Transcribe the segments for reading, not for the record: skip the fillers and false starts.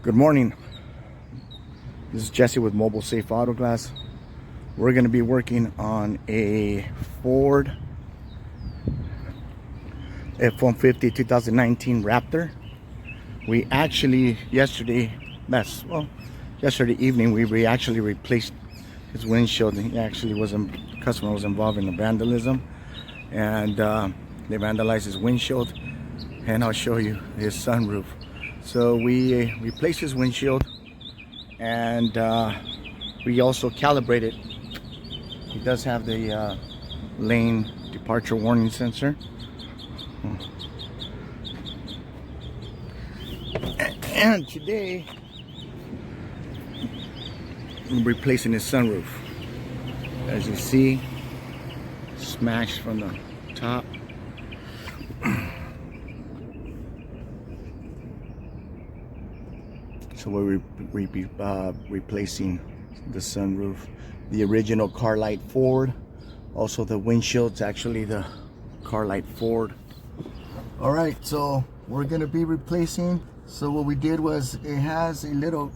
Good morning. This is Jesse with Mobile Safe Auto Glass. We're going to be working on a Ford F-150 2019 Raptor. We actually yesterday evening we actually replaced his windshield. He actually the customer was involved in the vandalism, and they vandalized his windshield, and I'll show you his sunroof. So we replaced his windshield, and we also calibrated. He does have the lane departure warning sensor. And today I'm replacing his sunroof. As you see, smashed from the top. So we're replacing the sunroof, the original Carlite Ford. Also the windshield's actually the Carlite Ford. All right, so we're gonna be replacing. So what we did was, it has a little,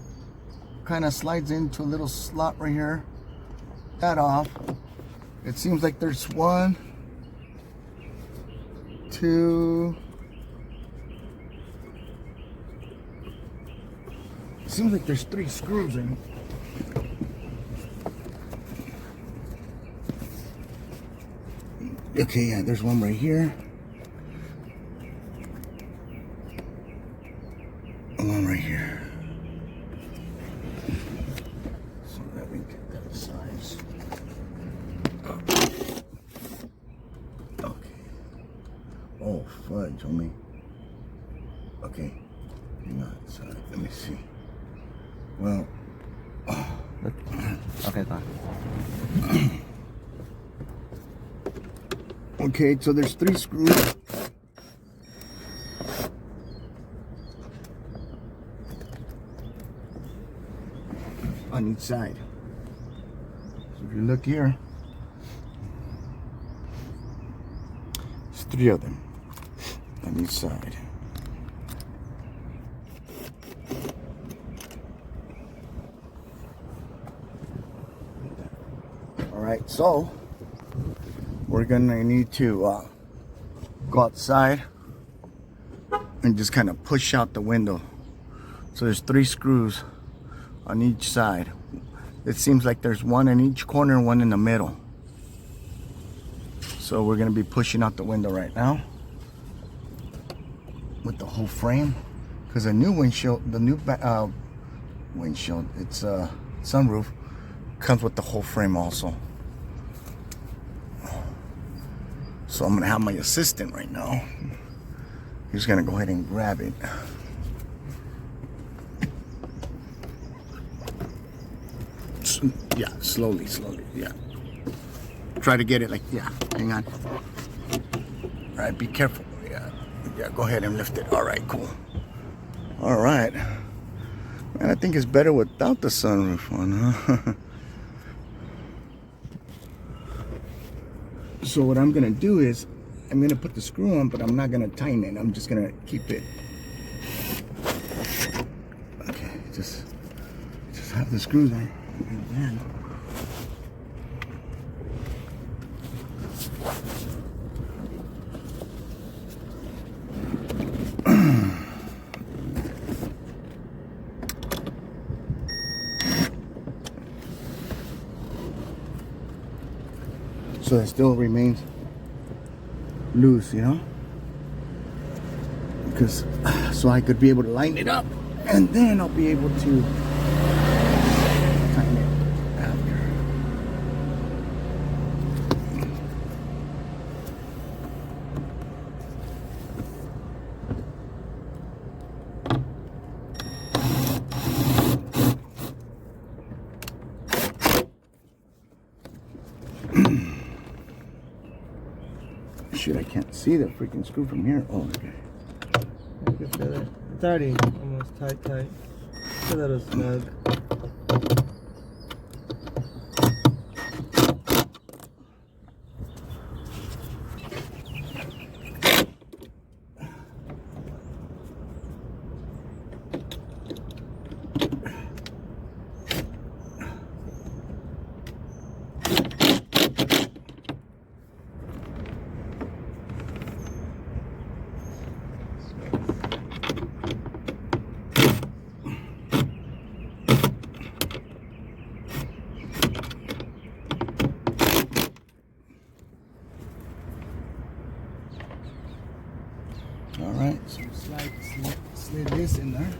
kind of slides into a little slot right here. That off. It seems like there's 1, 2. It seems like there's 3 screws in. Okay, yeah, there's one right here. One right here. So that we get that size. Okay. Oh, fudge on me. Okay. Hang on. So let me see. Well. Okay, fine. Okay, so there's 3 screws. On each side. So if you look here, there's 3 of them on each side. All right, so we're gonna need to go outside and just kind of push out the window. So there's 3 screws on each side. It seems like there's 1 in each corner and 1 in the middle. So we're gonna be pushing out the window right now with the whole frame, because the new windshield, it's sunroof, comes with the whole frame also. So I'm gonna have my assistant right now. He's gonna go ahead and grab it. Yeah, slowly, yeah. Try to get it like, yeah, hang on. All right, be careful. Yeah, go ahead and lift it. All right, cool. All right. Man, I think it's better without the sunroof on, huh? So what I'm gonna do is, I'm gonna put the screw on, but I'm not gonna tighten it. I'm just gonna keep it. Okay, just have the screws on. And so it still remains loose, you know, because so I could be able to line it up, and then I'll be able to tighten it after. Shit, I can't see the freaking screw from here. Oh, okay. You can feel it. It's already almost tight. It's a little snug. slid this in there.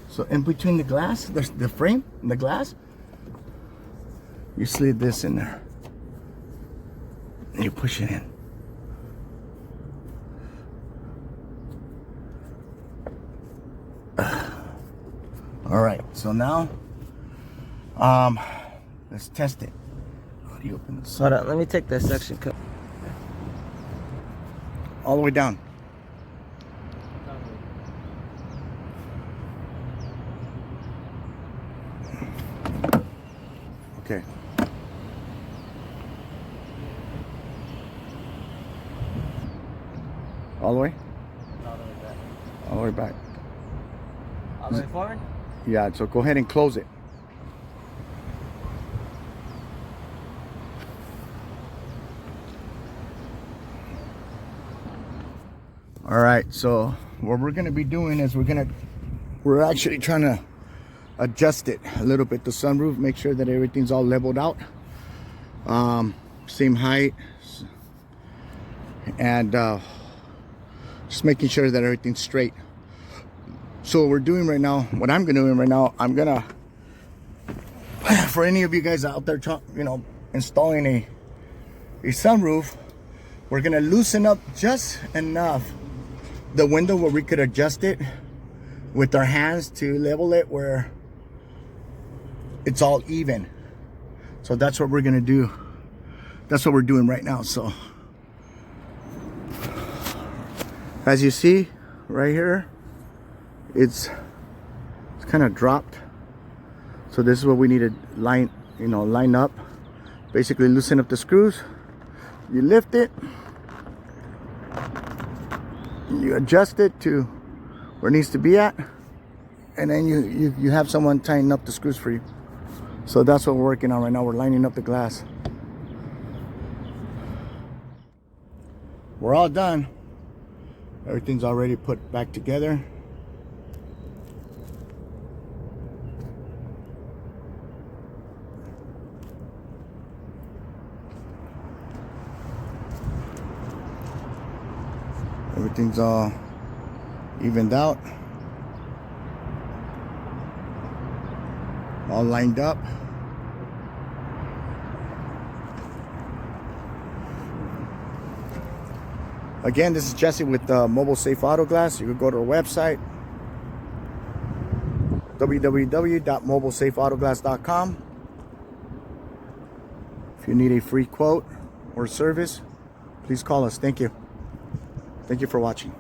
So in between the glass, there's the frame and the glass, you slid this in there. And you push it in. All right, so now, let's test it. How do you open this? Hold on, let me take that section cut. All the way down. Okay. All the way? All the way back. All the way back. All the way forward? Yeah, so go ahead and close it. All right, so what we're gonna be doing is we're actually trying to adjust it a little bit, the sunroof, make sure that everything's all leveled out, same height, and just making sure that everything's straight. So what we're doing right now, what I'm gonna do right now, I'm gonna, for any of you guys out there, you know, installing a sunroof, we're gonna loosen up just enough the window where we could adjust it with our hands to level it where it's all even. So that's what we're gonna do. That's what we're doing right now. So as you see right here, it's kind of dropped. So this is what we need to line up. Basically loosen up the screws. You lift it. You adjust it to where it needs to be at, and then you have someone tighten up the screws for you. So that's what we're working on right now. We're lining up the glass. We're all done. Everything's already put back together. Everything's all evened out, all lined up. Again, this is Jesse with Mobile Safe Auto Glass. You can go to our website, www.mobilesafeautoglass.com. If you need a free quote or service, please call us. Thank you. Thank you for watching.